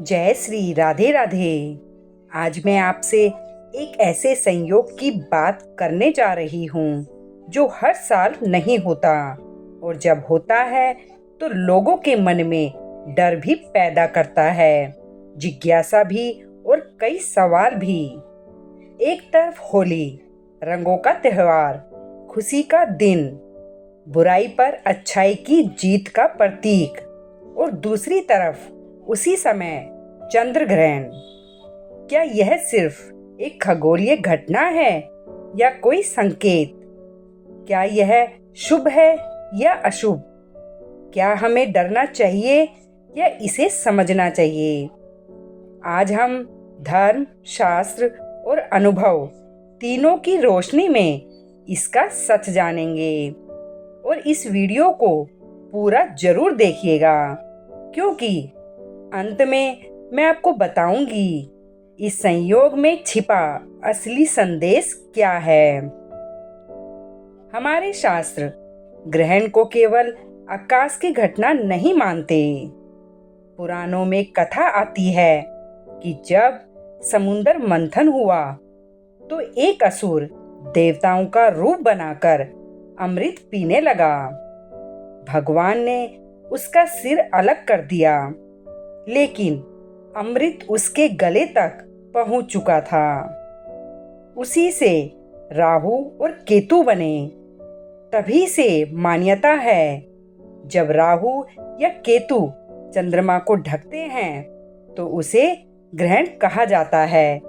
जय श्री राधे राधे। आज मैं आपसे एक ऐसे संयोग की बात करने जा रही हूँ जो हर साल नहीं होता, और जब होता है तो लोगों के मन में डर भी पैदा करता है, जिज्ञासा भी और कई सवाल भी। एक तरफ होली, रंगों का त्योहार, खुशी का दिन, बुराई पर अच्छाई की जीत का प्रतीक, और दूसरी तरफ उसी समय चंद्र ग्रहण। क्या यह सिर्फ एक खगोलीय घटना है या कोई संकेत? क्या यह शुभ है या अशुभ? क्या हमें डरना चाहिए या इसे समझना चाहिए? आज हम धर्म, शास्त्र और अनुभव तीनों की रोशनी में इसका सच जानेंगे। और इस वीडियो को पूरा जरूर देखिएगा, क्योंकि अंत में मैं आपको बताऊंगी इस संयोग में छिपा असली संदेश क्या है। हमारे शास्त्र ग्रहण को केवल आकाश की घटना नहीं मानते। पुराणों में कथा आती है कि जब समुद्र मंथन हुआ तो एक असुर देवताओं का रूप बनाकर अमृत पीने लगा। भगवान ने उसका सिर अलग कर दिया, लेकिन अमृत उसके गले तक पहुंच चुका था। उसी से राहु और केतु बने। तभी से मान्यता है, जब राहु या केतु चंद्रमा को ढकते हैं तो उसे ग्रहण कहा जाता है।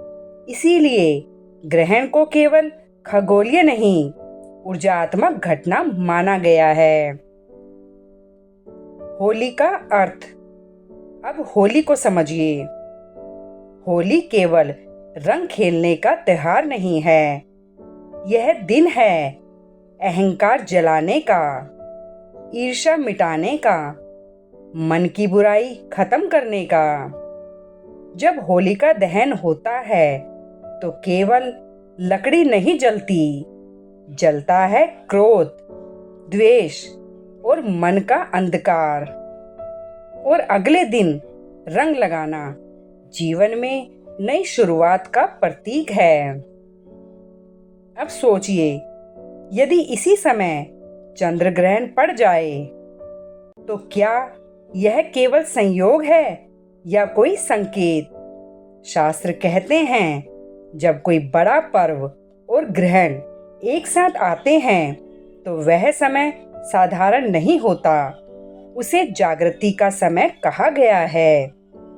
इसीलिए ग्रहण को केवल खगोलीय नहीं, ऊर्जात्मक घटना माना गया है। होली का अर्थ। अब होली को समझिए। होली केवल रंग खेलने का त्योहार नहीं है, यह दिन है अहंकार जलाने का, ईर्ष्या मिटाने का, मन की बुराई खत्म करने का। जब होलिका दहन होता है तो केवल लकड़ी नहीं जलती, जलता है क्रोध, द्वेष और मन का अंधकार। और अगले दिन रंग लगाना जीवन में नई शुरुआत का प्रतीक है। अब सोचिए, यदि इसी समय चंद्र ग्रहण पड़ जाए तो क्या यह केवल संयोग है या कोई संकेत? शास्त्र कहते हैं, जब कोई बड़ा पर्व और ग्रहण एक साथ आते हैं तो वह समय साधारण नहीं होता, उसे जागृति का समय कहा गया है।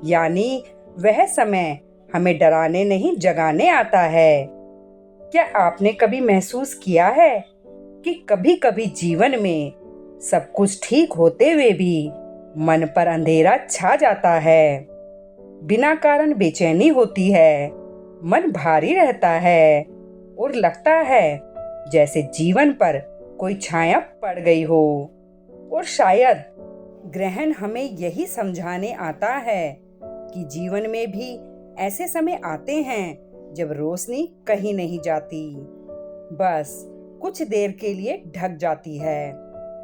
यानी वह समय हमें डराने नहीं, जगाने आता है। क्या आपने कभी महसूस किया है कि कभी-कभी जीवन में सब कुछ ठीक होते हुए भी मन पर अंधेरा छा जाता है, बिना कारण बेचैनी होती है, मन भारी रहता है और लगता है जैसे जीवन पर कोई छाया पड़ गई हो? और शायद ग्रहण हमें यही समझाने आता है कि जीवन में भी ऐसे समय आते हैं जब रोशनी कहीं नहीं जाती, बस कुछ देर के लिए ढक जाती है।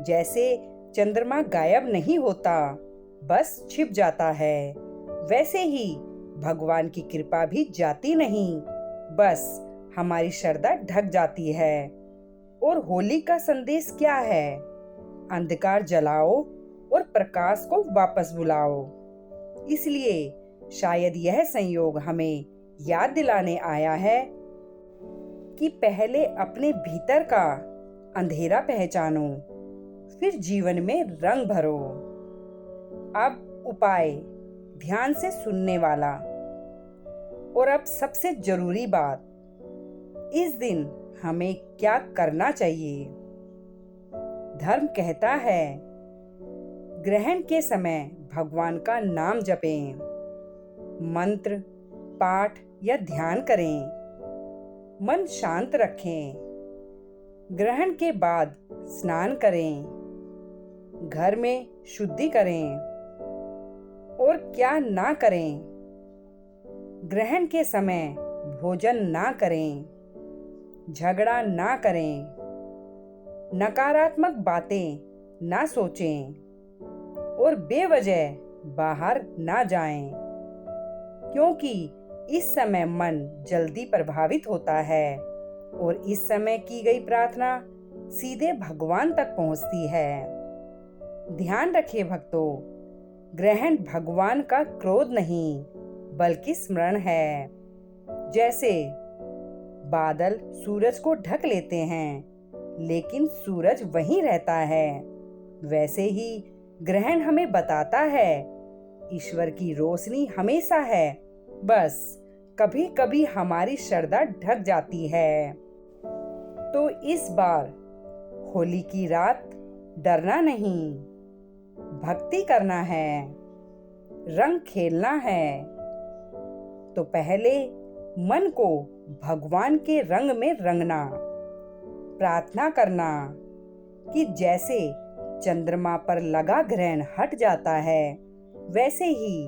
जैसे चंद्रमा गायब नहीं होता, बस छिप जाता है, वैसे ही भगवान की कृपा भी जाती नहीं, बस हमारी श्रद्धा ढक जाती है। और होली का संदेश क्या है? अंधकार जलाओ और प्रकाश को वापस बुलाओ। इसलिए शायद यह संयोग हमें याद दिलाने आया है कि पहले अपने भीतर का अंधेरा पहचानो, फिर जीवन में रंग भरो। अब उपाय, ध्यान से सुनने वाला। और अब सबसे जरूरी बात, इस दिन हमें क्या करना चाहिए? धर्म कहता है, ग्रहण के समय भगवान का नाम जपें, मंत्र, पाठ या ध्यान करें, मन शांत रखें। ग्रहण के बाद स्नान करें, घर में शुद्धि करें। और क्या ना करें? ग्रहण के समय भोजन ना करें, झगड़ा ना करें, नकारात्मक बातें ना सोचें और बेवजह बाहर ना जाएं। क्योंकि इस समय मन जल्दी प्रभावित होता है और इस समय की गई प्रार्थना सीधे भगवान तक पहुंचती है। ध्यान रखिए भक्तों, ग्रहण भगवान का क्रोध नहीं बल्कि स्मरण है। जैसे बादल सूरज को ढक लेते हैं लेकिन सूरज वहीं रहता है, वैसे ही ग्रहण हमें बताता है ईश्वर की रोशनी हमेशा है, बस कभी कभी हमारी श्रद्धा ढक जाती है। तो इस बार होली की रात डरना नहीं, भक्ति करना है, रंग खेलना है। तो पहले मन को भगवान के रंग में रंगना, प्रार्थना करना कि जैसे चंद्रमा पर लगा ग्रहण हट जाता है, वैसे ही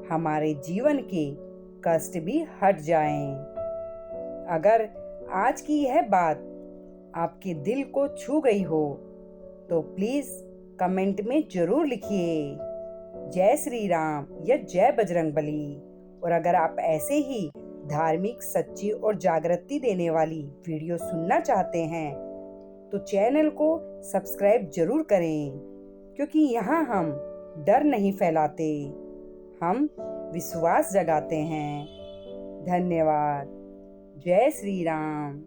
हमारे जीवन के कष्ट भी हट जाएं। अगर आज की यह बात आपके दिल को छू गई हो तो प्लीज कमेंट में जरूर लिखिए जय श्री राम या जय बजरंगबली। और अगर आप ऐसे ही धार्मिक, सच्ची और जागृति देने वाली वीडियो सुनना चाहते हैं तो चैनल को सब्सक्राइब जरूर करें, क्योंकि यहाँ हम डर नहीं फैलाते, हम विश्वास जगाते हैं। धन्यवाद। जय श्री राम।